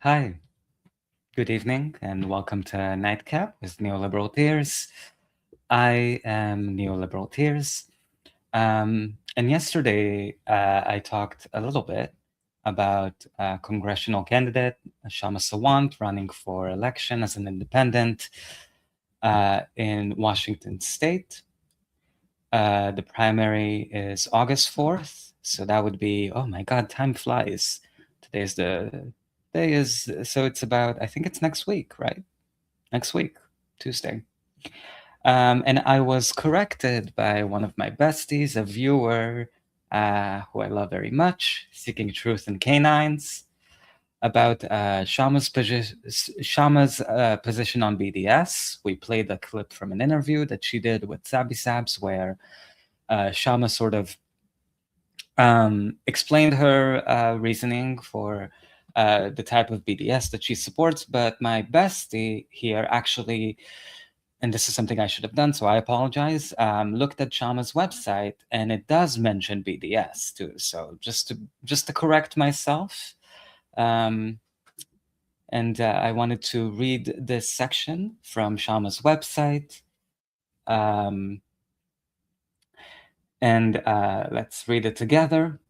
Hi, good evening, and welcome to Nightcap with Neoliberal Tears. I am Neoliberal Tears. And yesterday, I talked a little bit about congressional candidate Shama Sawant running for election as an independent in Washington State. The primary is August 4th, so that would be, oh my God, time flies. Today's the day is, so it's about, I think it's next week, right? Next week, Tuesday. And I was corrected by one of my besties, a viewer who I love very much, Seeking Truth in Canines, about Shama's position on BDS. We played a clip from an interview that she did with Sabi Sabs where Shama sort of explained her reasoning for the type of BDS that she supports, but my bestie here actually, and this is something I should have done, so I apologize, looked at Shama's website, and it does mention BDS too. So just to correct myself, um, and I wanted to read this section from Shama's website. Um, and let's read it together.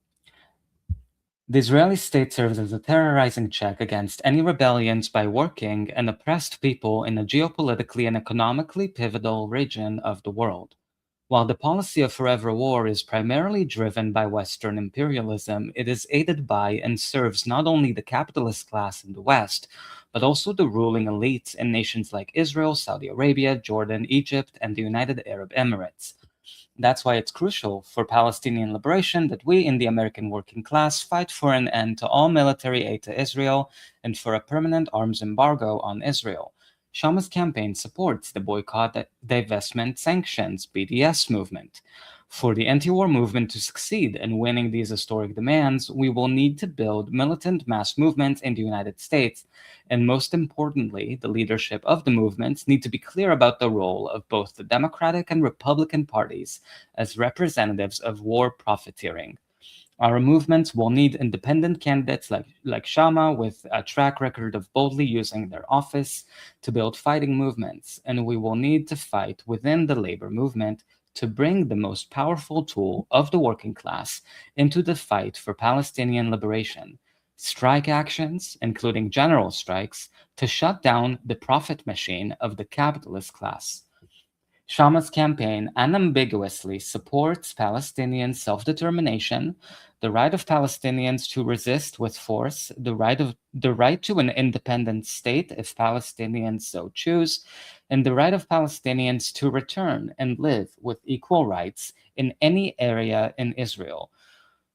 The Israeli state serves as a terrorizing check against any rebellions by working and oppressed people in a geopolitically and economically pivotal region of the world. While the policy of forever war is primarily driven by Western imperialism, it is aided by and serves not only the capitalist class in the West, but also the ruling elites in nations like Israel, Saudi Arabia, Jordan, Egypt, and the United Arab Emirates. That's why it's crucial for Palestinian liberation that we in the American working class fight for an end to all military aid to Israel and for a permanent arms embargo on Israel. Shama's campaign supports the boycott, divestment, sanctions (BDS) movement. For the anti-war movement to succeed in winning these historic demands, we will need to build militant mass movements in the United States, and most importantly, the leadership of the movements need to be clear about the role of both the Democratic and Republican parties as representatives of war profiteering. Our movements will need independent candidates like Shama with a track record of boldly using their office to build fighting movements, and we will need to fight within the labor movement to bring the most powerful tool of the working class into the fight for Palestinian liberation. Strike actions, including general strikes, to shut down the profit machine of the capitalist class. Shama's campaign unambiguously supports Palestinian self-determination, the right of Palestinians to resist with force, the right to an independent state if Palestinians so choose, and the right of Palestinians to return and live with equal rights in any area in Israel.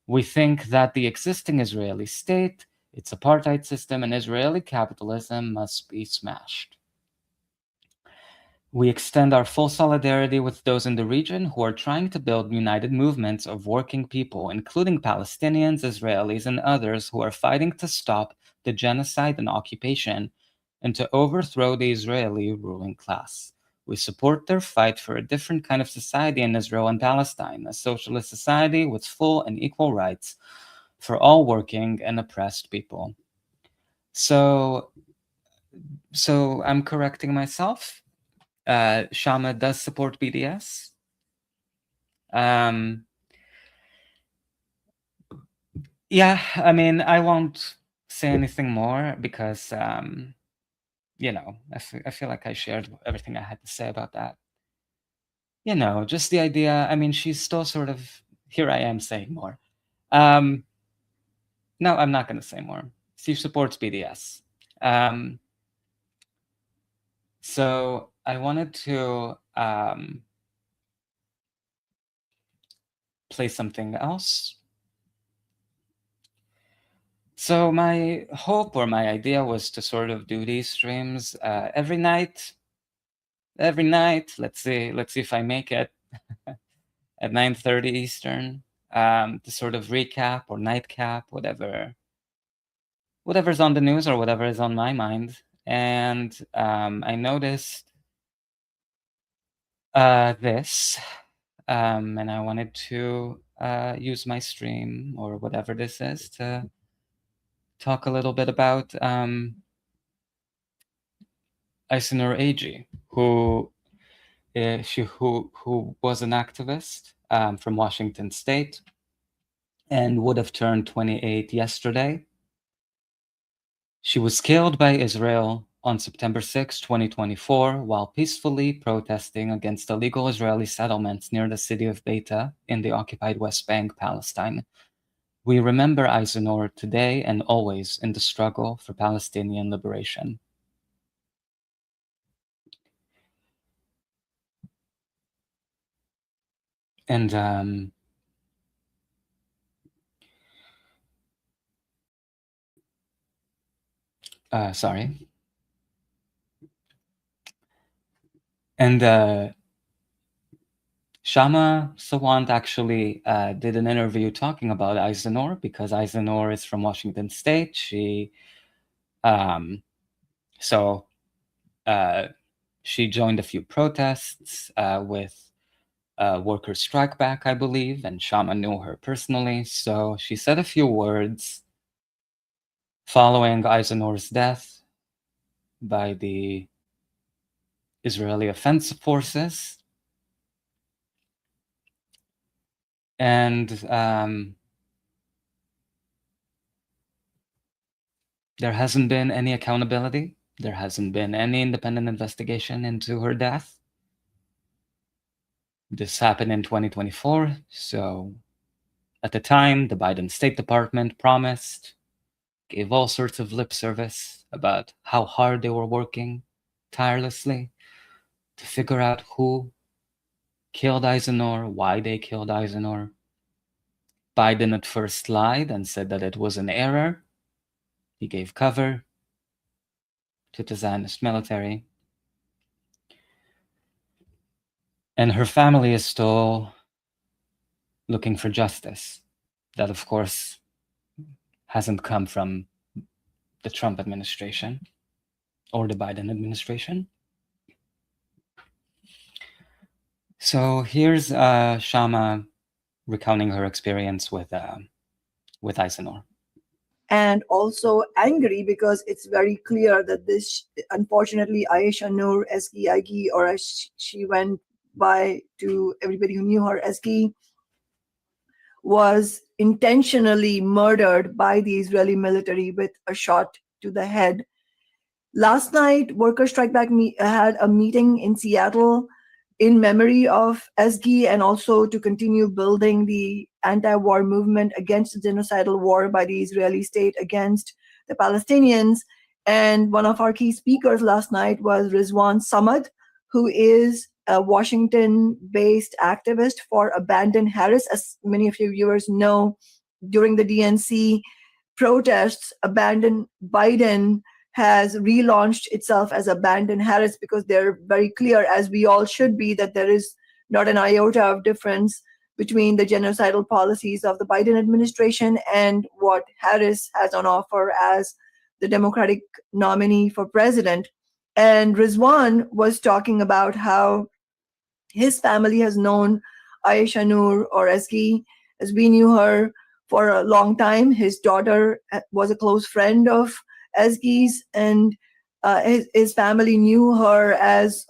We think that the existing Israeli state, its apartheid system, and Israeli capitalism must be smashed. We extend our full solidarity with those in the region who are trying to build united movements of working people, including Palestinians, Israelis, and others who are fighting to stop the genocide and occupation and to overthrow the Israeli ruling class. We support their fight for a different kind of society in Israel and Palestine, a socialist society with full and equal rights for all working and oppressed people. So, so I'm correcting myself. Shama does support BDS. Um, yeah, I mean, I won't say anything more because, I feel like I shared everything I had to say about that. Just the idea. I mean, she's still sort of, here I am saying more. Um, no, I'm not going to say more. She supports BDS. Um, so I wanted to play something else. So my hope or my idea was to sort of do these streams every night. Every night, let's see if I make it at 9:30 Eastern to sort of recap or nightcap whatever's on the news or whatever is on my mind. And I noticed this, and I wanted to use my stream or whatever this is to talk a little bit about Ayşenur Ag, who was an activist from Washington State and would have turned 28 yesterday. She was killed by Israel on September 6, 2024, while peacefully protesting against illegal Israeli settlements near the city of Beita in the occupied West Bank, Palestine. We remember Ayşenur today and always in the struggle for Palestinian liberation. And sorry. And Shama Sawant actually did an interview talking about Ayşenur because Ayşenur is from Washington State. She joined a few protests with Workers' Strike Back, I believe, and Shama knew her personally. So she said a few words following Ayşenur's death by the Israeli offensive forces. And there hasn't been any accountability. There hasn't been any independent investigation into her death. This happened in 2024. So at the time, the Biden State Department promised, gave all sorts of lip service about how hard they were working tirelessly to figure out who killed Ayşenur, why they killed Ayşenur. Biden at first lied and said that it was an error. He gave cover to the Zionist military. And her family is still looking for justice. That, of course, hasn't come from the Trump administration or the Biden administration. So here's Shama recounting her experience with Ayşenur. And also angry because it's very clear that this, unfortunately, Ayşenur Eski Agi, or as she went by to everybody who knew her, Eski, was intentionally murdered by the Israeli military with a shot to the head. Last night, Workers' Strike Back had a meeting in Seattle in memory of Esgi and also to continue building the anti-war movement against the genocidal war by the Israeli state against the Palestinians. And one of our key speakers last night was Rizwan Samad, who is a Washington-based activist for Abandon Harris. As many of your viewers know, during the DNC protests, Abandon Biden has relaunched itself as Abandon Harris because they're very clear, as we all should be, that there is not an iota of difference between the genocidal policies of the Biden administration and what Harris has on offer as the Democratic nominee for president. And Rizwan was talking about how his family has known Ayşenur, or Eski, as we knew her for a long time. His daughter was a close friend of Eski's, and his family knew her as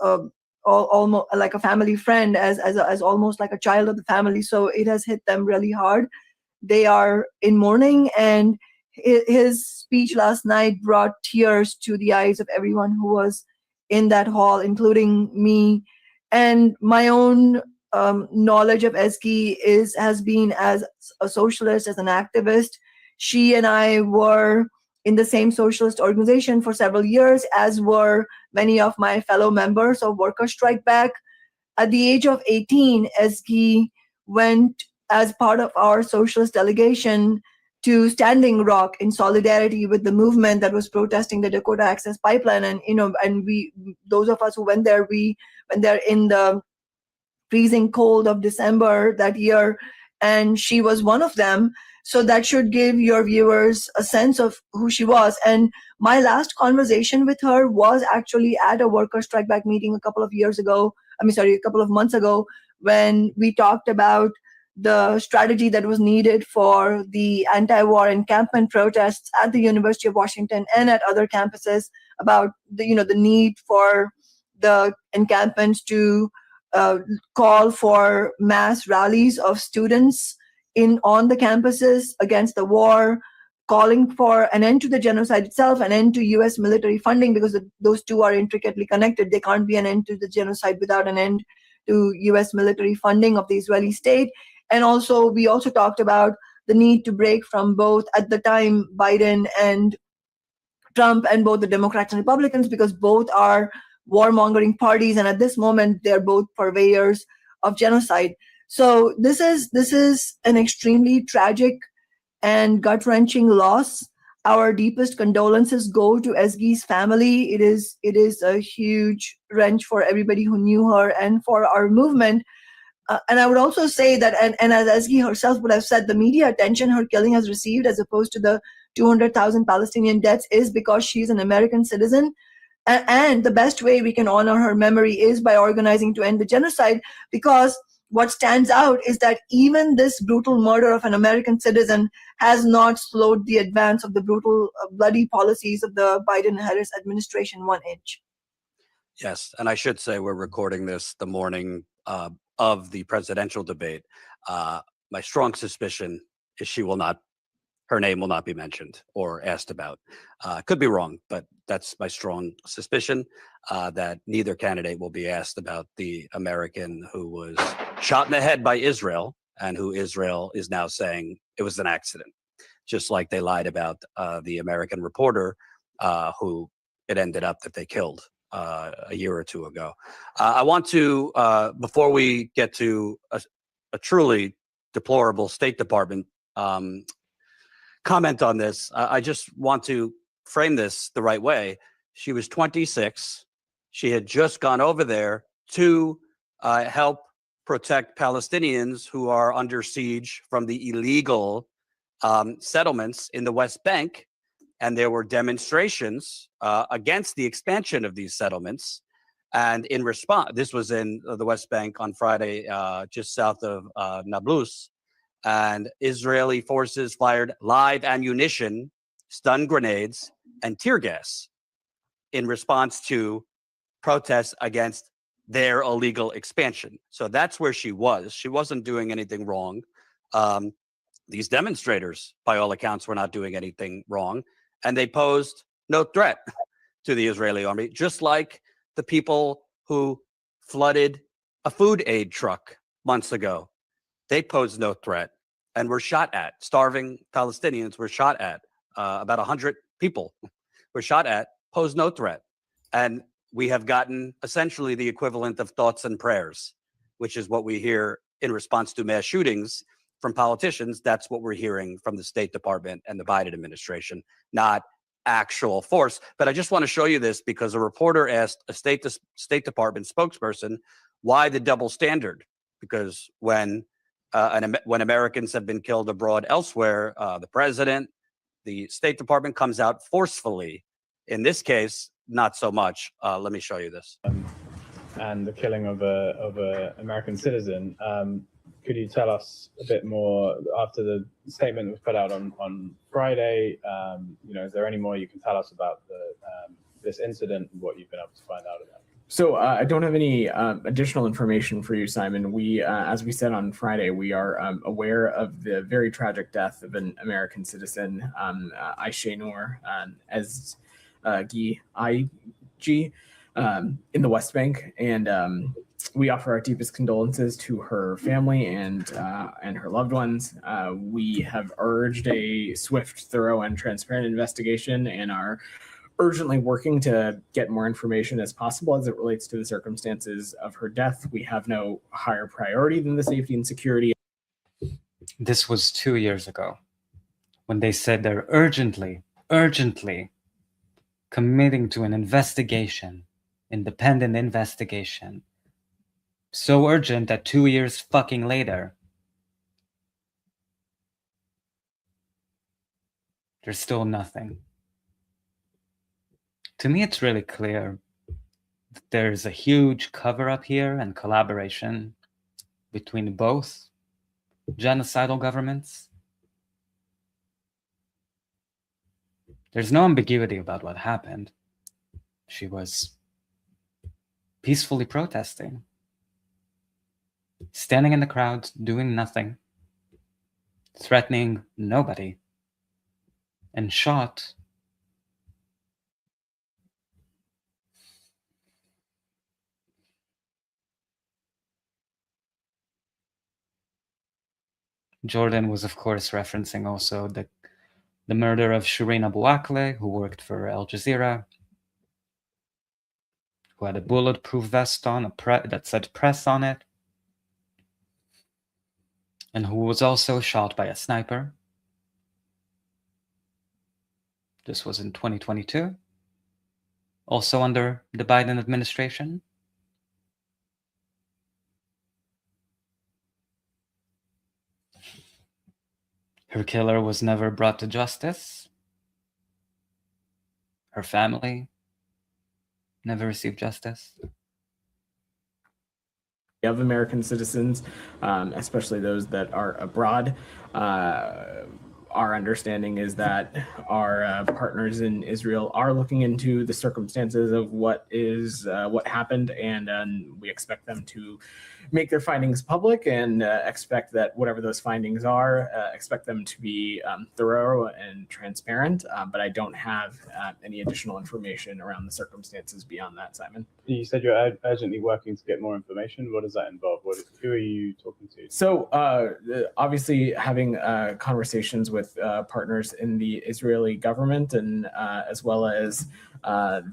almost like a family friend, as almost like a child of the family. So it has hit them really hard. They are in mourning, and his speech last night brought tears to the eyes of everyone who was in that hall, including me. And my own knowledge of Eski has been as a socialist, as an activist. She and I were in the same socialist organization for several years, as were many of my fellow members of Workers' Strike Back. At the age of 18, Eski went as part of our socialist delegation to Standing Rock in solidarity with the movement that was protesting the Dakota Access Pipeline. And those of us who went there, we went there in the freezing cold of December that year, and she was one of them. So that should give your viewers a sense of who she was. And my last conversation with her was actually at a Workers' Strike Back meeting a couple of months ago, when we talked about the strategy that was needed for the anti-war encampment protests at the University of Washington and at other campuses about the need for the encampments to uh, call for mass rallies of students in on the campuses against the war, calling for an end to the genocide itself, an end to US military funding, because those two are intricately connected. There can't be an end to the genocide without an end to US military funding of the Israeli state. And also, we also talked about the need to break from both, at the time, Biden and Trump, and both the Democrats and Republicans, because both are warmongering parties, and at this moment, they're both purveyors of genocide. So this is an extremely tragic and gut-wrenching loss. Our deepest condolences go to Ezgi's family. It is a huge wrench for everybody who knew her and for our movement. And I would also say that, and as Ezgi herself would have said, the media attention her killing has received, as opposed to the 200,000 Palestinian deaths, is because she's an American citizen. And the best way we can honor her memory is by organizing to end the genocide, because what stands out is that even this brutal murder of an American citizen has not slowed the advance of the brutal, bloody policies of the Biden-Harris administration 1 inch. Yes, and I should say we're recording this the morning of the presidential debate. My strong suspicion is her name will not be mentioned or asked about. Could be wrong, but that's my strong suspicion, that neither candidate will be asked about the American who was shot in the head by Israel, and who Israel is now saying it was an accident, just like they lied about the American reporter who it ended up that they killed a year or two ago. I want to, before we get to a truly deplorable State Department comment on this, I just want to frame this the right way. She was 26. She had just gone over there to help protect Palestinians who are under siege from the illegal settlements in the West Bank. And there were demonstrations against the expansion of these settlements. And in response, this was in the West Bank on Friday, just south of Nablus. And Israeli forces fired live ammunition, stun grenades, and tear gas in response to protests against their illegal expansion. So that's where she was. She wasn't doing anything wrong. These demonstrators, by all accounts, were not doing anything wrong. And they posed no threat to the Israeli army, just like the people who flooded a food aid truck months ago. They posed no threat and were shot at. Starving Palestinians were shot at. About 100 people were shot at, posed no threat. And we have gotten essentially the equivalent of thoughts and prayers, which is what we hear in response to mass shootings from politicians. That's what we're hearing from the State Department and the Biden administration, not actual force. But I just want to show you this because a reporter asked a State Department spokesperson why the double standard. Because when Americans have been killed abroad elsewhere, the president, the State Department comes out forcefully. In this case, not so much. Let me show you this. And the killing of a American citizen. Could you tell us a bit more after the statement was put out on Friday? Is there any more you can tell us about this incident and what you've been able to find out about? So I don't have any additional information for you, Simon. We, as we said on Friday, we are aware of the very tragic death of an American citizen, Ayşenur, as IG, in the West Bank, and we offer our deepest condolences to her family and her loved ones. We have urged a swift, thorough, and transparent investigation, and are urgently working to get more information as possible as it relates to the circumstances of her death. We have no higher priority than the safety and security. This was 2 years ago when they said they're urgently committing to an investigation, independent investigation. So urgent that 2 years fucking later, there's still nothing. To me, it's really clear that there's a huge cover-up here and collaboration between both genocidal governments. There's no ambiguity about what happened. She was peacefully protesting, standing in the crowd, doing nothing, threatening nobody, and shot Jordan was, of course, referencing also the murder of Shireen Abu Akleh, who worked for Al Jazeera, who had a bulletproof vest on that said press on it, and who was also shot by a sniper. This was in 2022, also under the Biden administration. Her killer was never brought to justice. Her family never received justice. Of American citizens, especially those that are abroad. Our understanding is that our partners in Israel are looking into the circumstances of what happened, and we expect them to make their findings public, and expect that whatever those findings are, expect them to be thorough and transparent. But I don't have any additional information around the circumstances beyond that, Simon. You said you're urgently working to get more information. What does that involve? Who are you talking to? So obviously having conversations with partners in the Israeli government, and as well as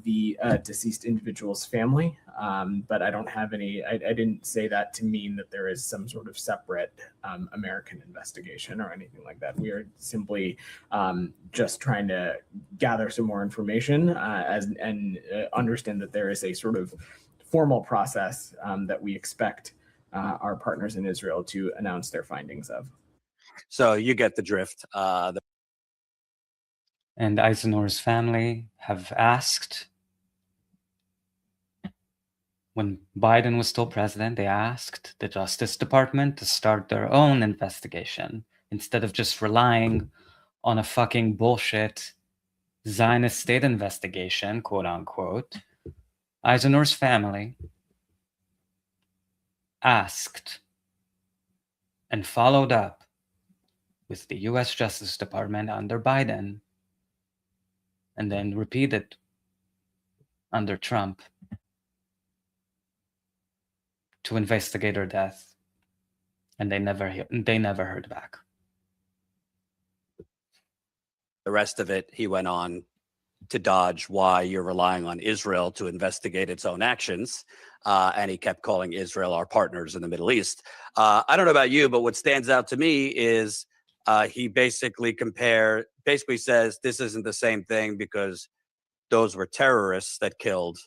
the deceased individual's family. But I don't have any, I didn't say that to mean that there is some sort of separate American investigation or anything like that. We are simply just trying to gather some more information and understand that there is a sort of formal process that we expect our partners in Israel to announce their findings of. So you get the drift. And Ayşenur's family have asked, when Biden was still president, they asked the Justice Department to start their own investigation instead of just relying on a fucking bullshit Zionist state investigation, quote unquote. Ayşenur's family asked and followed up with the US Justice Department under Biden, and then repeated under Trump, to investigate her death, and they never heard back. The rest of it, he went on to dodge why you're relying on Israel to investigate its own actions. And he kept calling Israel our partners in the Middle East. I don't know about you, but what stands out to me is he basically says this isn't the same thing because those were terrorists that killed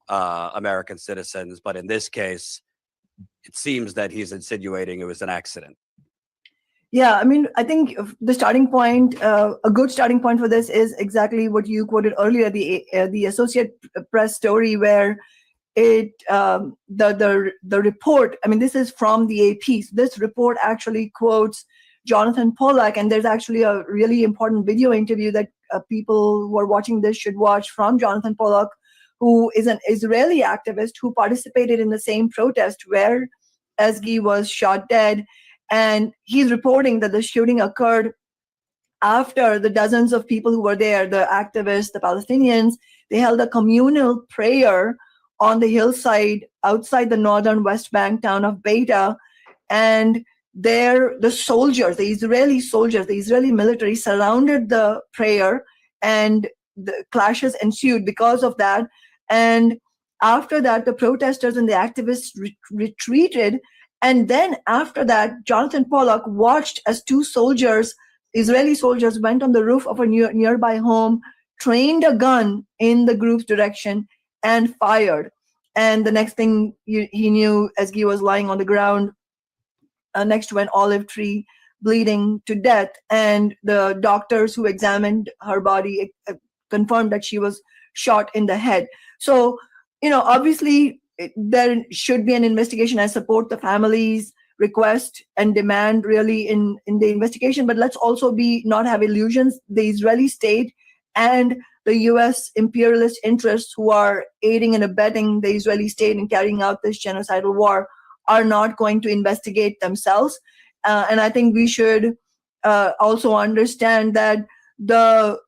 American citizens. But in this case, it seems that he's insinuating it was an accident. Yeah, I mean, I think the starting point, a good starting point for this is exactly what you quoted earlier, the Associated Press story where the report, I mean, this is from the AP. So this report actually quotes Jonathan Pollock, and there's actually a really important video interview that people who are watching this should watch from Jonathan Pollock, who is an Israeli activist who participated in the same protest where Ezgi was shot dead. And he's reporting that the shooting occurred after the dozens of people who were there, the activists, the Palestinians, they held a communal prayer on the hillside outside the northern West Bank town of Beta. And there, the soldiers, the Israeli soldiers, the Israeli military surrounded the prayer, and the clashes ensued because of that. And after that, the protesters and the activists retreated. And then after that, Jonathan Pollock watched as two soldiers, Israeli soldiers, went on the roof of a nearby home, trained a gun in the group's direction, and fired. And the next thing he knew, Ezgi was lying on the ground next to an olive tree, bleeding to death. And the doctors who examined her body confirmed that she was shot in the head. So, obviously, there should be an investigation. I support the families request and demand really in the investigation. But let's also not have illusions. The Israeli state and the US imperialist interests who are aiding and abetting the Israeli state in carrying out this genocidal war are not going to investigate themselves. And I think we should also understand that the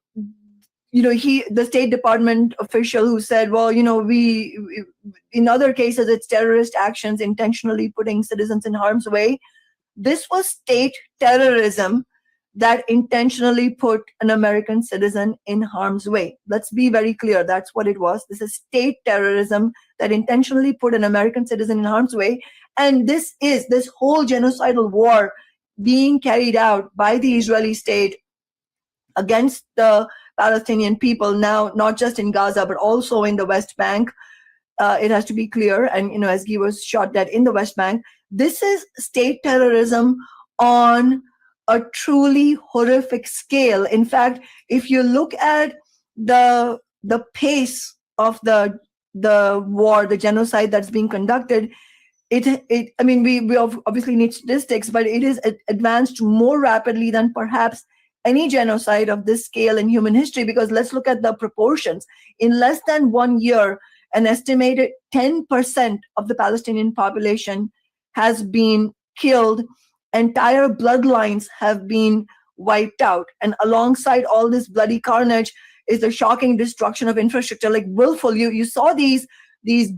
State Department official who said, well, we in other cases it's terrorist actions intentionally putting citizens in harm's way. This was state terrorism that intentionally put an American citizen in harm's way. Let's be very clear. That's what it was. This is state terrorism that intentionally put an American citizen in harm's way. And this whole genocidal war being carried out by the Israeli state against the Palestinian people, now not just in Gaza, but also in the West Bank. It has to be clear. And, Ezgi was shot dead in the West Bank. This is state terrorism on a truly horrific scale. In fact, if you look at the pace of the war, the genocide that's being conducted, we obviously need statistics, but it is advanced more rapidly than perhaps any genocide of this scale in human history. Because let's look at the proportions. In less than 1 year, an estimated 10% of the Palestinian population has been killed. Entire bloodlines have been wiped out. And alongside all this bloody carnage is the shocking destruction of infrastructure, like willful. You saw these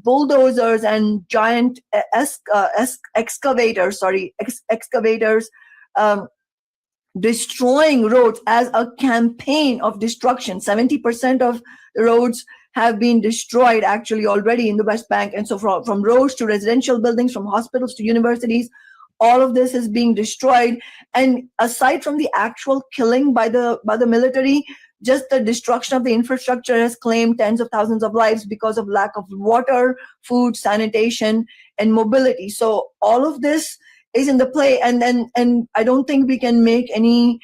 bulldozers and giant excavators destroying roads as a campaign of destruction. 70% of the roads have been destroyed actually already in the West Bank. And so from roads to residential buildings, from hospitals to universities, all of this is being destroyed. And aside from the actual killing by the military, just the destruction of the infrastructure has claimed tens of thousands of lives because of lack of water, food, sanitation, and mobility. So all of this is in the play. And I don't think we can make any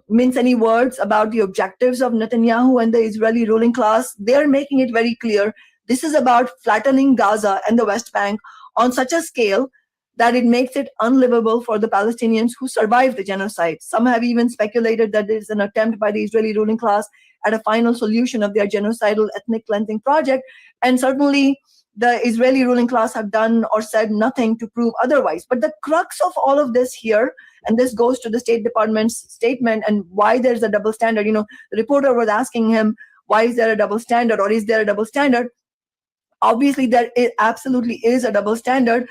mince any words about the objectives of Netanyahu and the Israeli ruling class. They're making it very clear. This is about flattening Gaza and the West Bank on such a scale that it makes it unlivable for the Palestinians who survived the genocide. Some have even speculated that it is an attempt by the Israeli ruling class at a final solution of their genocidal ethnic cleansing project. And certainly the Israeli ruling class have done or said nothing to prove otherwise. But the crux of all of this here, and this goes to the State Department's statement and why there's a double standard. The reporter was asking him, why is there a double standard, or is there a double standard? Obviously, there absolutely is a double standard.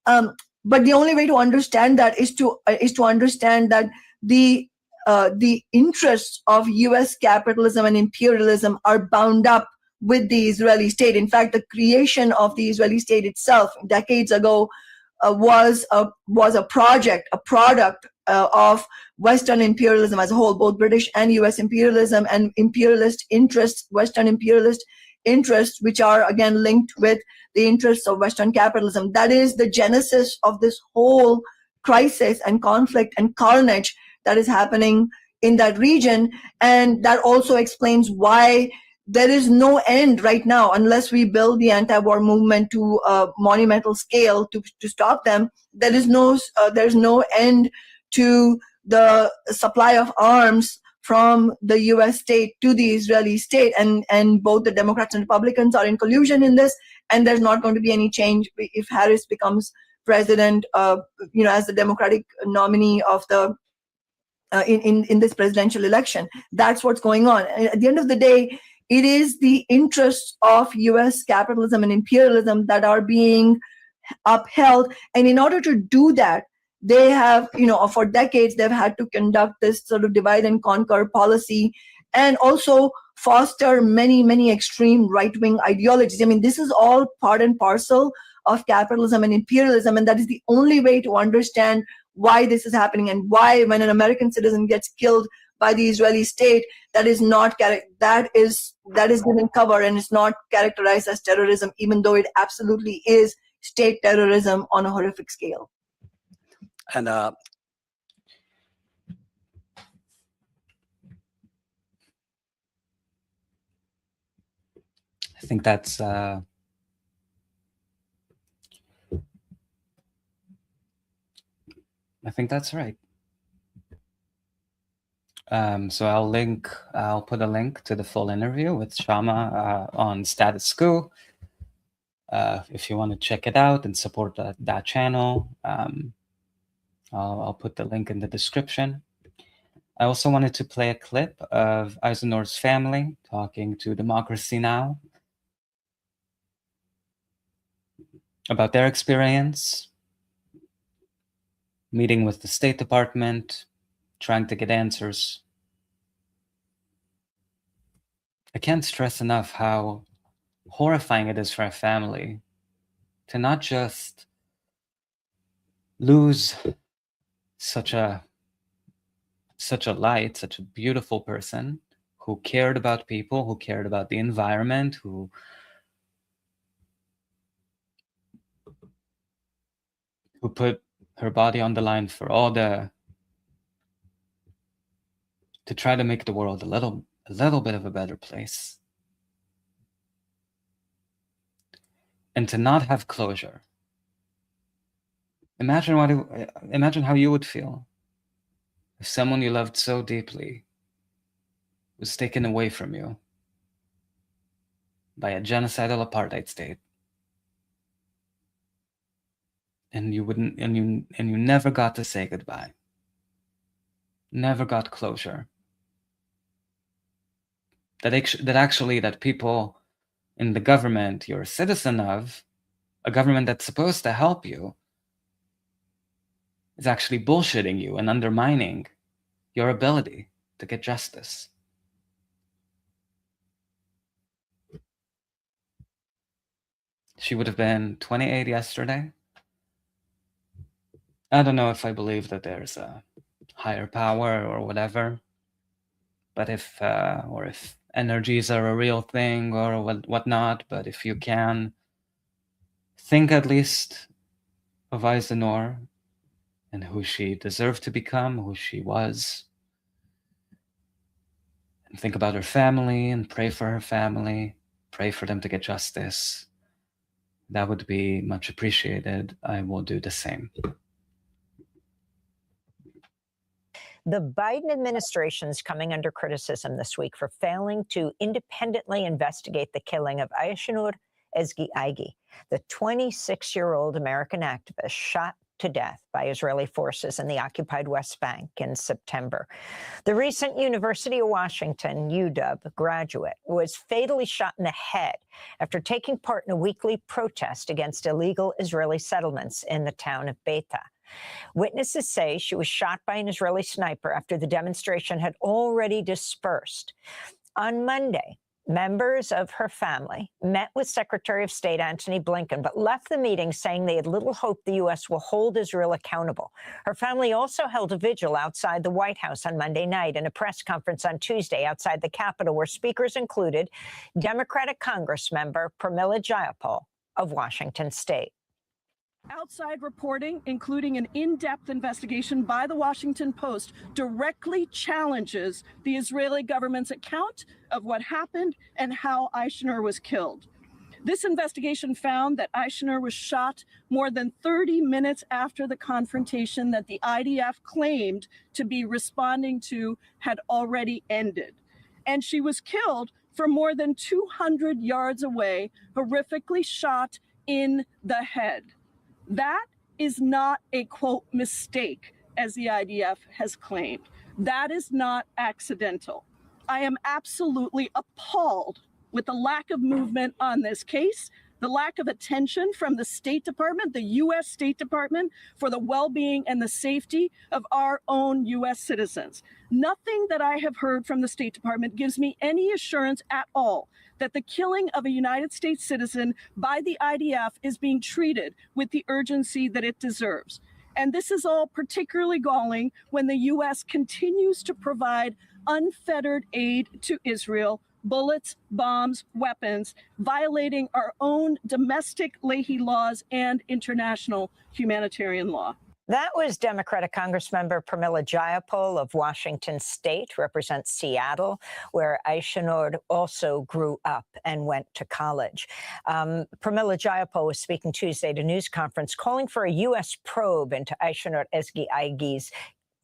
But the only way to understand that is to understand that the interests of U.S. capitalism and imperialism are bound up with the Israeli state. In fact, the creation of the Israeli state itself decades ago was a product of Western imperialism as a whole, both British and U.S. imperialism and imperialist interests, Western imperialist interests, which are again linked with the interests of Western capitalism. That is the genesis of this whole crisis and conflict and carnage that is happening in that region. And that also explains why there is no end right now, unless we build the anti-war movement to a monumental scale to stop them. There's no end to the supply of arms from the US state to the Israeli state, and both the Democrats and Republicans are in collusion in this, and there's not going to be any change if Harris becomes president, as the Democratic nominee of the in this presidential election. That's what's going on. And at the end of the day, it is the interests of US capitalism and imperialism that are being upheld. And in order to do that, they have, for decades, they've had to conduct this sort of divide and conquer policy and also foster many, many extreme right-wing ideologies. I mean, this is all part and parcel of capitalism and imperialism. And that is the only way to understand why this is happening and why when an American citizen gets killed by the Israeli state, that is given cover and is not characterized as terrorism, even though it absolutely is state terrorism on a horrific scale. And I think that's I think that's right. So I'll put a link to the full interview with Shama on Status Quo. If you want to check it out and support that channel, I'll put the link in the description. I also wanted to play a clip of Ayşenur's family talking to Democracy Now! About their experience, meeting with the State Department, trying to get answers. I can't stress enough how horrifying it is for a family to not just lose such a light, such a beautiful person who cared about people, who cared about the environment, who put her body on the line for all to try to make the world a little bit of a better place. And to not have closure. Imagine how you would feel if someone you loved so deeply was taken away from you by a genocidal apartheid state, and you never got to say goodbye, never got closure. That people in the government you're a citizen of, a government that's supposed to help you, is actually bullshitting you and undermining your ability to get justice. She would have been 28 yesterday. I don't know if I believe that there's a higher power or whatever, but if energies are a real thing or whatnot, but if you can think at least of Ayşenur and who she deserved to become, who she was, and think about her family and pray for her family, pray for them to get justice, that would be much appreciated. I will do the same. The Biden administration is coming under criticism this week for failing to independently investigate the killing of Ayşenur Ezgi Aygi, the 26-year-old American activist shot to death by Israeli forces in the occupied West Bank in September. The recent University of Washington, UW, graduate was fatally shot in the head after taking part in a weekly protest against illegal Israeli settlements in the town of Beta. Witnesses say she was shot by an Israeli sniper after the demonstration had already dispersed. On Monday, members of her family met with Secretary of State Antony Blinken, but left the meeting saying they had little hope the U.S. will hold Israel accountable. Her family also held a vigil outside the White House on Monday night and a press conference on Tuesday outside the Capitol, where speakers included Democratic Congress member Pramila Jayapal of Washington State. Outside reporting, including an in-depth investigation by the Washington Post, directly challenges the Israeli government's account of what happened and how Ayşenur was killed. This investigation found that Ayşenur was shot more than 30 minutes after the confrontation that the IDF claimed to be responding to had already ended. And she was killed from more than 200 yards away, horrifically shot in the head. That is not a, quote, mistake, as the IDF has claimed. That is not accidental. I am absolutely appalled with the lack of movement on this case, the lack of attention from the State Department, the U.S. State Department, for the well-being and the safety of our own U.S. citizens. Nothing that I have heard from the State Department gives me any assurance at all that the killing of a United States citizen by the IDF is being treated with the urgency that it deserves. And this is all particularly galling when the U.S. continues to provide unfettered aid to Israel, bullets, bombs, weapons, violating our own domestic Lehi laws and international humanitarian law. That was Democratic Congressmember Pramila Jayapal of Washington State, represents Seattle, where Ayşenur also grew up and went to college. Pramila Jayapal was speaking Tuesday at a news conference calling for a U.S. probe into Ayşenur Ezgi Aygi's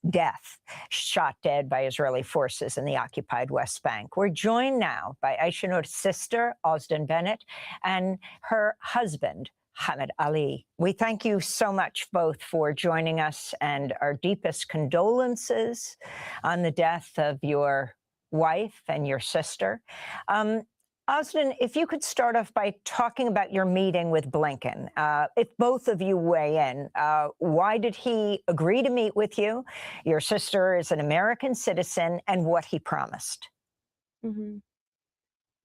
death, shot dead by Israeli forces in the occupied West Bank. We're joined now by Ayşenur's sister, Ozden Bennett, and her husband, Hamid Ali. We thank you so much both for joining us, and our deepest condolences on the death of your wife and your sister. Ozden, if you could start off by talking about your meeting with Blinken. If both of you weigh in, why did he agree to meet with you? Your sister is an American citizen, and what he promised.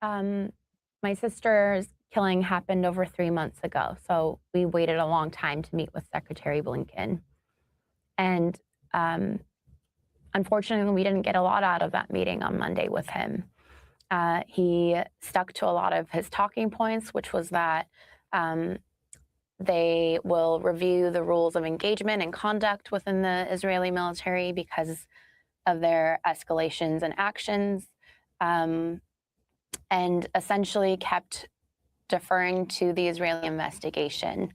My sister's killing happened over 3 months ago, so we waited a long time to meet with Secretary Blinken. And unfortunately, we didn't get a lot out of that meeting on Monday with him. He stuck to a lot of his talking points, which was that they will review the rules of engagement and conduct within the Israeli military because of their escalations and actions, and essentially kept deferring to the Israeli investigation.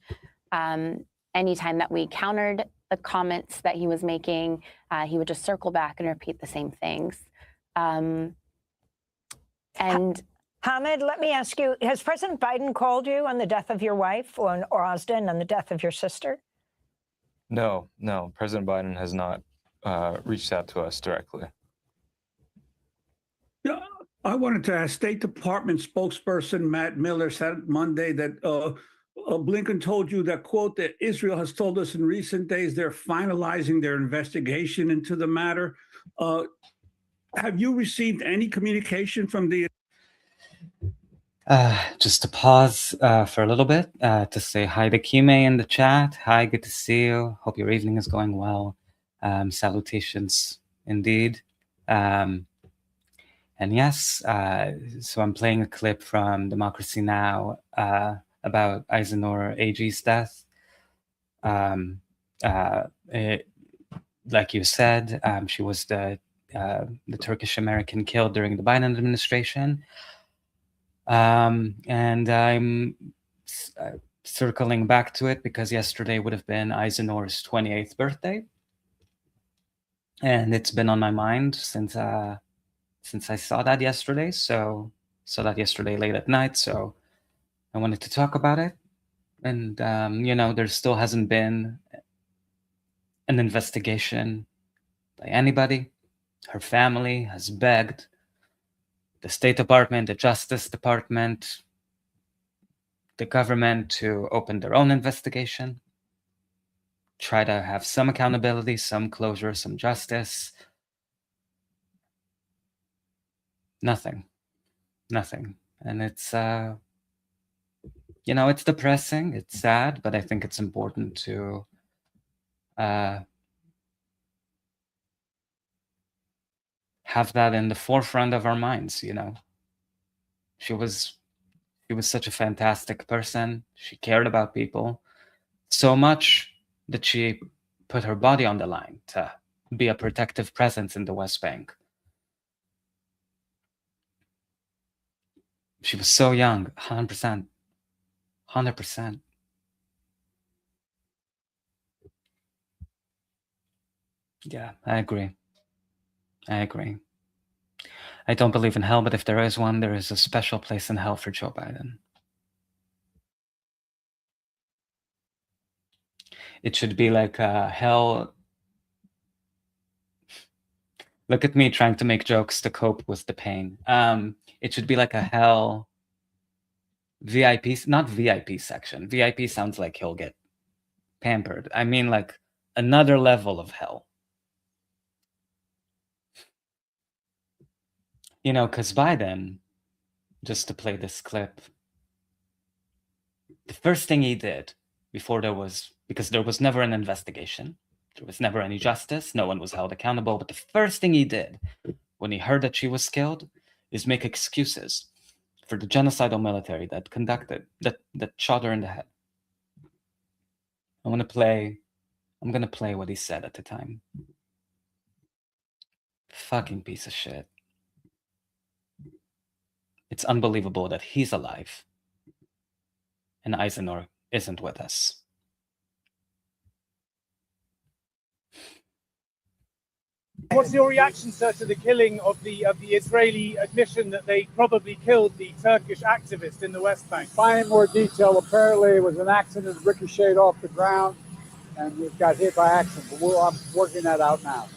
Anytime that we countered the comments that he was making, he would just circle back and repeat the same things. And Hamid, let me ask you, has President Biden called you on the death of your wife, or Ozden, on the death of your sister? No, President Biden has not reached out to us directly. Yeah, I wanted to ask State Department spokesperson Matt Miller said Monday that Blinken told you that, quote, that Israel has told us in recent days they're finalizing their investigation into the matter. Have you received any communication from the... Just to pause for a little bit to say hi to Kime in the chat. Hi, good to see you. Hope your evening is going well. Salutations indeed. And yes, so I'm playing a clip from Democracy Now! About Ayşenur Ezgi's death. Like you said, she was the Turkish American killed during the Biden administration. And I'm circling back to it because yesterday would have been Ayşenur's 28th birthday. And it's been on my mind since I saw that yesterday. So saw that yesterday late at night. So I wanted to talk about it. And, there still hasn't been an investigation by anybody. Her family has begged the State Department, the Justice Department, the government to open their own investigation, try to have some accountability, some closure, some justice. Nothing. And it's, it's depressing, it's sad, but I think it's important to have that in the forefront of our minds. She was such a fantastic person. She cared about people so much that she put her body on the line to be a protective presence in the West Bank. She was so young, 100%. Yeah, I agree. I don't believe in hell, but if there is one, there is a special place in hell for Joe Biden. It should be like hell. Look at me trying to make jokes to cope with the pain. It should be like a hell VIP, not VIP section. VIP sounds like he'll get pampered. I mean like another level of hell. Because Biden, just to play this clip, the first thing he did because there was never an investigation, there was never any justice, no one was held accountable, but the first thing he did when he heard that she was killed is make excuses for the genocidal military that shot her in the head. I want to play I'm gonna play what he said at the time. Fucking piece of shit. It's unbelievable that he's alive and Ayşenur isn't with us. What's your reaction, sir, to the killing of the Israeli admission that they probably killed the Turkish activist in the West Bank? Finding more detail, apparently it was an accident, ricocheted off the ground, and it got hit by accident. But I'm working that out now.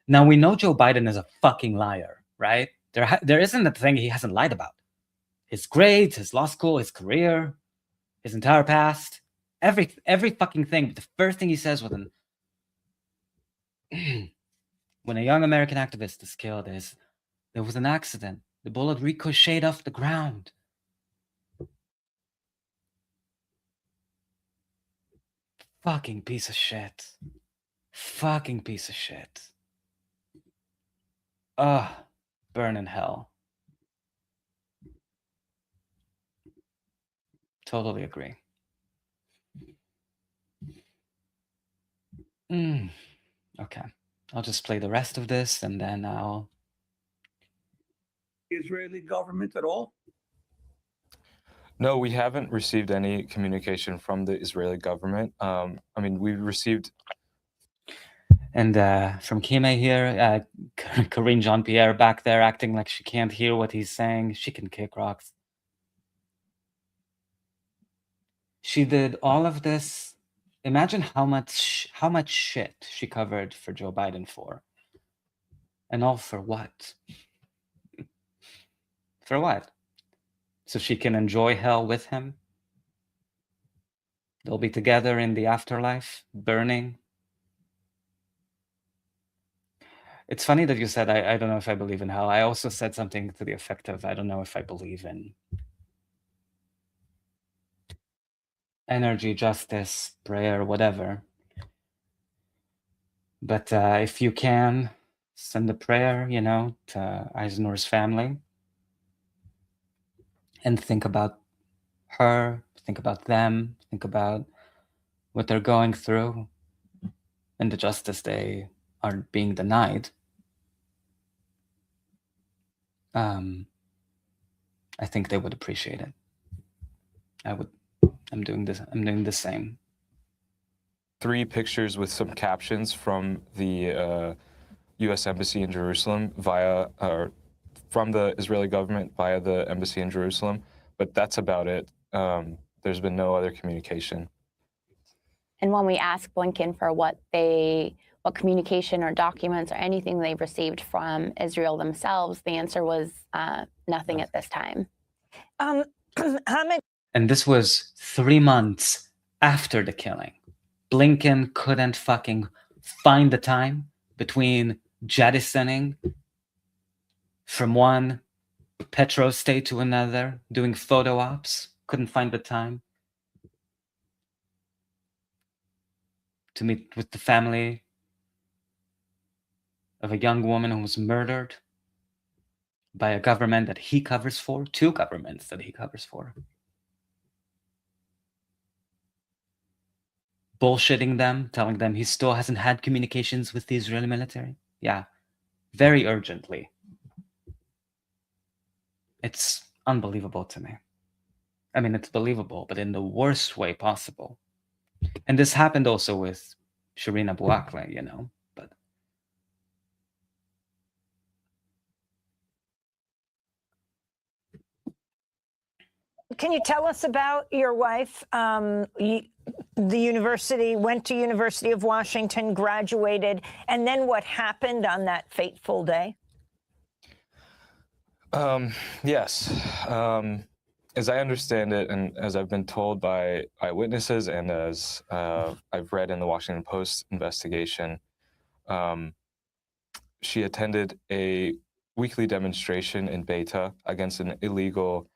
Now we know Joe Biden is a fucking liar, right? There isn't a thing he hasn't lied about. His grades, his law school, his career, his entire past, every fucking thing. But the first thing he says when a young American activist is killed is, there was an accident. The bullet ricocheted off the ground. Fucking piece of shit. Fucking piece of shit. Ugh, burn in hell. Totally agree. Okay, I'll just play the rest of this and then I'll... Israeli government at all? No, we haven't received any communication from the Israeli government. I mean, we received... And from Kime here, Corinne Jean-Pierre back there acting like she can't hear what he's saying. She can kick rocks. She did all of this. Imagine how much shit she covered for Joe Biden for. And all for what? For what? So she can enjoy hell with him? They'll be together in the afterlife, burning. It's funny that you said, I don't know if I believe in hell. I also said something to the effect of, I don't know if I believe in energy, justice, prayer, whatever. But if you can, send a prayer, to Ayşenur's family. And think about her, think about them, think about what they're going through and the justice they are being denied. I think they would appreciate it. I'm doing the same. 3 pictures with some captions from the U.S. Embassy in Jerusalem from the Israeli government via the embassy in Jerusalem, but that's about it. There's been no other communication. And when we asked Blinken for what communication or documents or anything they've received from Israel themselves, the answer was nothing at this time. And this was 3 months after the killing. Blinken couldn't fucking find the time between jettisoning from one petro state to another, doing photo ops, couldn't find the time to meet with the family of a young woman who was murdered by a government that he covers for, 2 governments that he covers for. Bullshitting them, telling them he still hasn't had communications with the Israeli military. Yeah, very urgently. It's unbelievable to me. I mean, it's believable, but in the worst way possible. And this happened also with Shireen Abu Akleh, but Can you tell us about your wife? Went to University of Washington, graduated, and then what happened on that fateful day? Yes. As I understand it, and as I've been told by eyewitnesses, and as I've read in the Washington Post investigation, she attended a weekly demonstration in Beita against an illegal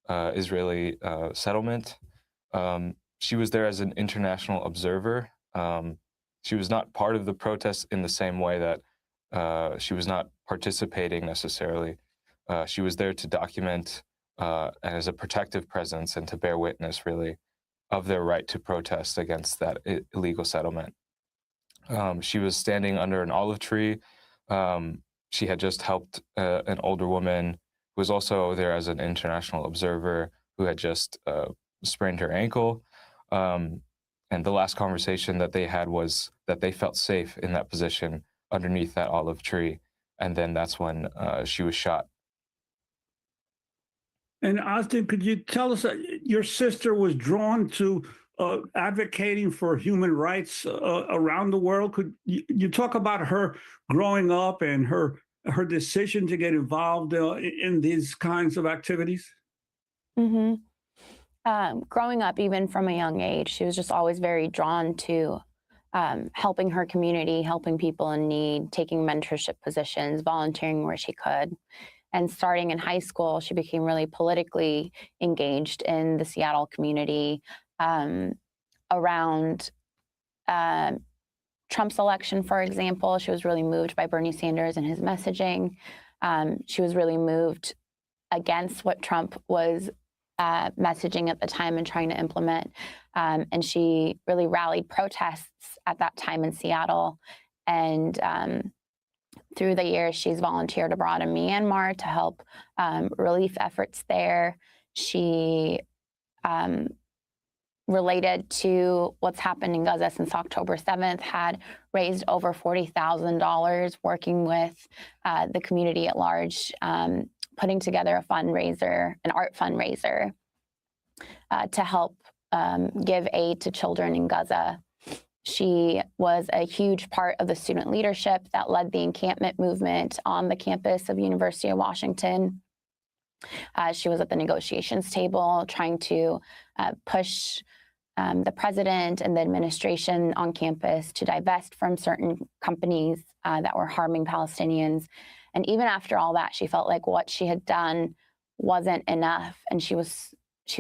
Israeli settlement. She was there as an international observer. She was not part of the protests in the same way that she was not participating necessarily. She was there to document as a protective presence and to bear witness, really. of their right to protest against that illegal settlement. She was standing under an olive tree. She had just helped an older woman who was also there as an international observer who had just sprained her ankle. And the last conversation that they had was that they felt safe in that position underneath that olive tree. And then that's when she was shot. And Austin, could you tell us, your sister was drawn to advocating for human rights around the world. Could you talk about her growing up and her decision to get involved in these kinds of activities? Mm-hmm. Growing up, even from a young age, she was just always very drawn to helping her community, helping people in need, taking mentorship positions, volunteering where she could. And starting in high school, she became really politically engaged in the Seattle community around Trump's election, for example. She was really moved by Bernie Sanders and his messaging. She was really moved against what Trump was messaging at the time and trying to implement. And she really rallied protests at that time in Seattle. And through the years, she's volunteered abroad in Myanmar to help relief efforts there. She related to what's happened in Gaza since October 7th, had raised over $40,000 working with the community at large, putting together a fundraiser, an art fundraiser to help give aid to children in Gaza. She was a huge part of the student leadership that led the encampment movement on the campus of University of Washington. She was at the negotiations table trying to push the president and the administration on campus to divest from certain companies that were harming Palestinians. And even after all that, she felt like what she had done wasn't enough. And she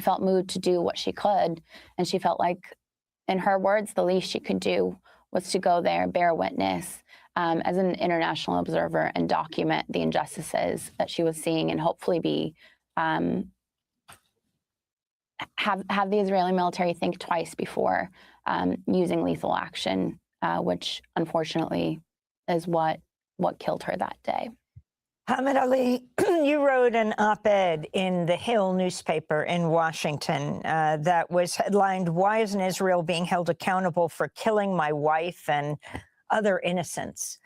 felt moved to do what she could. And she felt like, in her words, the least she could do was to go there, bear witness as an international observer and document the injustices that she was seeing, and hopefully be have the Israeli military think twice before using lethal action, which unfortunately is what killed her that day. Hamid Ali, you wrote an op-ed in the Hill newspaper in Washington that was headlined, "Why isn't Israel being held accountable for killing my wife and other innocents?"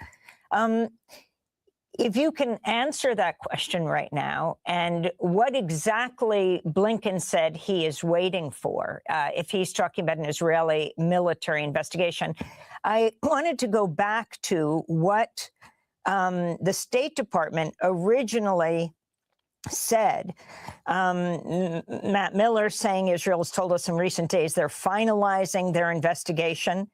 If you can answer that question right now, and what exactly Blinken said he is waiting for, if he's talking about an Israeli military investigation, I wanted to go back to what the State Department originally said. Matt Miller saying Israel has told us in recent days they're finalizing their investigation.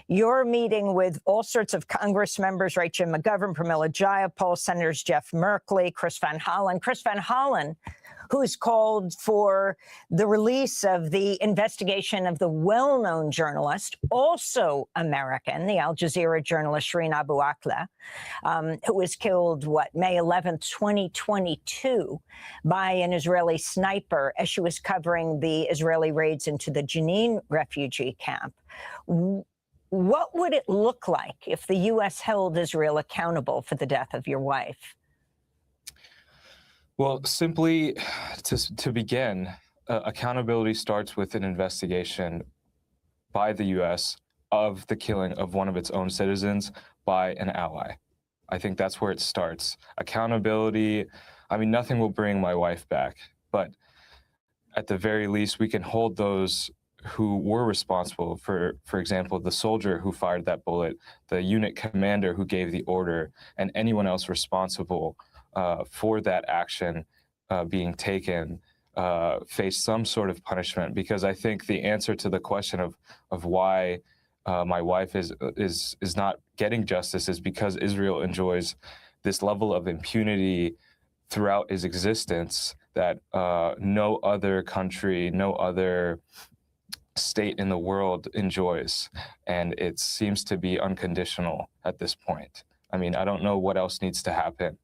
You're meeting with all sorts of Congress members, right? Jim McGovern, Pramila Jayapal, Senators Jeff Merkley, Chris Van Hollen. Chris Van Hollen, who's called for the release of the investigation of the well-known journalist, also American, the Al Jazeera journalist Shireen Abu Akleh, who was killed, May 11th, 2022, by an Israeli sniper as she was covering the Israeli raids into the Jenin refugee camp. What would it look like if the U.S. held Israel accountable for the death of your wife? Well, simply to begin, accountability starts with an investigation by the U.S. of the killing of one of its own citizens by an ally. I think that's where it starts. Accountability, I mean, nothing will bring my wife back, but at the very least, we can hold those who were responsible, for example, the soldier who fired that bullet, the unit commander who gave the order, and anyone else responsible for that action being taken, face some sort of punishment. Because I think the answer to the question of why my wife is not getting justice is because Israel enjoys this level of impunity throughout its existence that no other country, no other state in the world enjoys. And it seems to be unconditional at this point. I mean, I don't know what else needs to happen.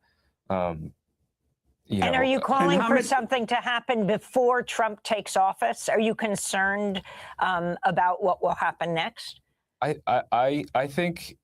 And are you calling how for many- something to happen before Trump takes office? Are you concerned about what will happen next? I think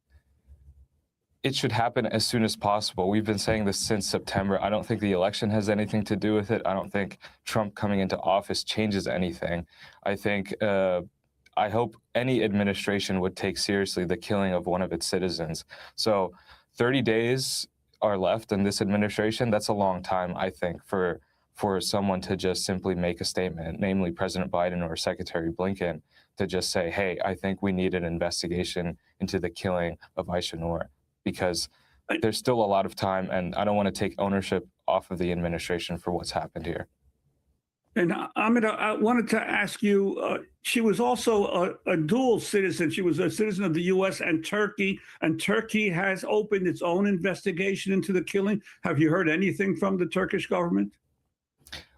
it should happen as soon as possible. We've been saying this since September. I don't think the election has anything to do with it. I don't think Trump coming into office changes anything. I think I hope any administration would take seriously the killing of one of its citizens. So 30 days are left in this administration. That's a long time, I think, for someone to just simply make a statement, namely President Biden or Secretary Blinken, to just say, hey, I think we need an investigation into the killing of Ayşenur, because there's still a lot of time, and I don't want to take ownership off of the administration for what's happened here. And I wanted to ask you, she was also a dual citizen. She was a citizen of the U.S. and Turkey has opened its own investigation into the killing. Have you heard anything from the Turkish government?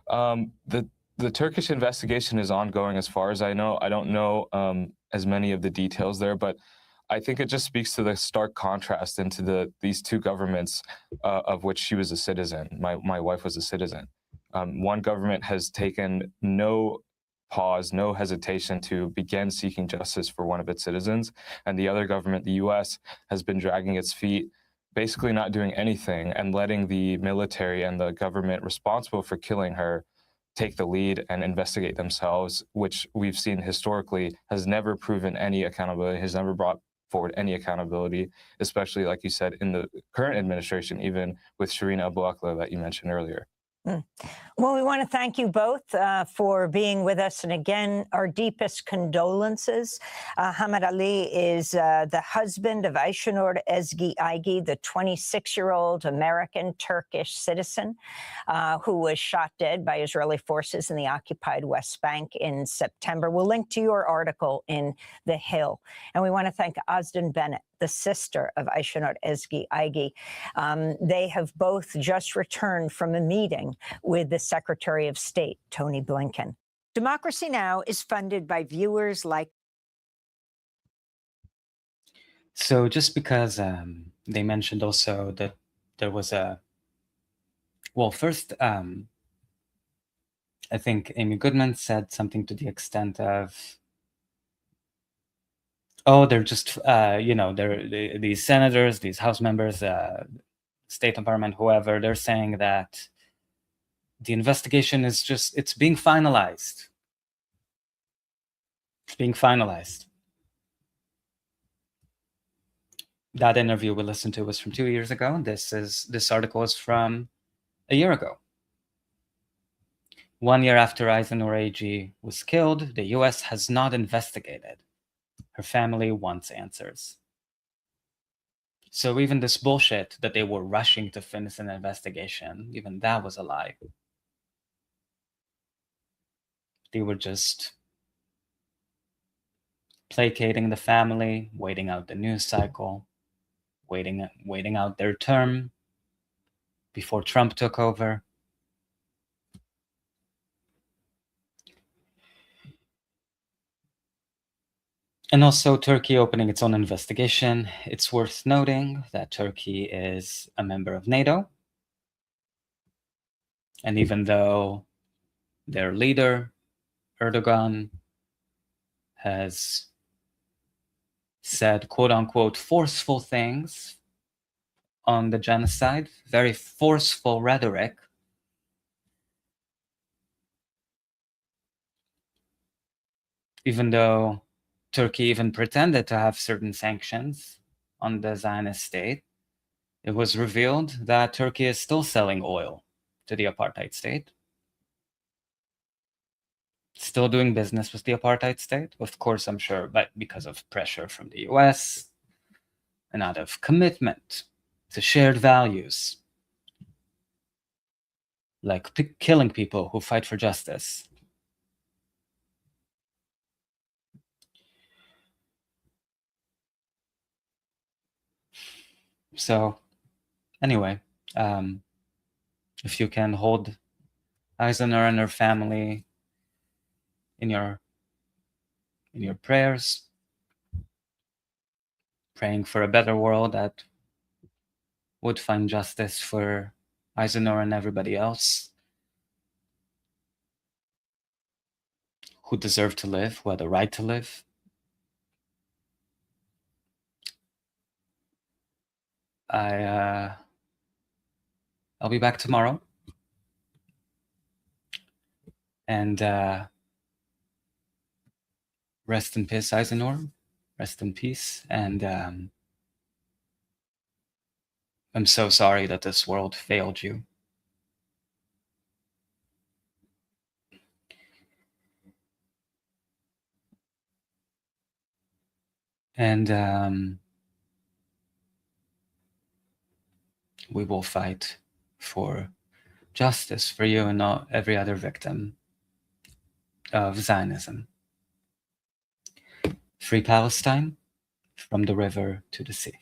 The Turkish investigation is ongoing as far as I know. I don't know as many of the details there, but I think it just speaks to the stark contrast into these two governments of which she was a citizen. My wife was a citizen. One government has taken no pause, no hesitation to begin seeking justice for one of its citizens, and the other government, the U.S., has been dragging its feet, basically not doing anything and letting the military and the government responsible for killing her take the lead and investigate themselves, which we've seen historically has never proven any accountability, has never brought forward any accountability, especially, like you said, in the current administration, even with Shireen Abu Akleh that you mentioned earlier. Well, we want to thank you both for being with us. And again, our deepest condolences. Hamad Ali is the husband of Ayşenur Ezgi Aygi, the 26-year-old American-Turkish citizen who was shot dead by Israeli forces in the occupied West Bank in September. We'll link to your article in The Hill. And we want to thank Ozden Bennett, the sister of Ayşenur Ezgi Aygi. They have both just returned from a meeting with the Secretary of State, Tony Blinken. Democracy Now! Is funded by viewers like... So just because they mentioned also that there was a... Well, first, I think Amy Goodman said something to the extent of, oh, they're just, these senators, these House members, State Department, whoever, they're saying that the investigation is just, it's being finalized. It's being finalized. That interview we listened to was from 2 years ago. This article is from a year ago. 1 year after Ayşenur Aygi was killed, the US has not investigated. Her family wants answers. So even this bullshit that they were rushing to finish an investigation, even that was a lie. They were just placating the family, waiting out the news cycle, waiting out their term before Trump took over. And also Turkey opening its own investigation. It's worth noting that Turkey is a member of NATO. And even though their leader, Erdogan, has said, quote unquote, forceful things on the genocide, very forceful rhetoric, even though Turkey even pretended to have certain sanctions on the Zionist state, it was revealed that Turkey is still selling oil to the apartheid state. Still doing business with the apartheid state, of course, I'm sure, but because of pressure from the US and out of commitment to shared values, like killing people who fight for justice. So, anyway, if you can hold Ayşenur and her family in your prayers, praying for a better world that would find justice for Ayşenur and everybody else who deserve to live, who have the right to live. I'll be back tomorrow. And rest in peace, Ayşenur. Rest in peace. And I'm so sorry that this world failed you. And we will fight for justice for you and not every other victim of Zionism. Free Palestine, from the river to the sea.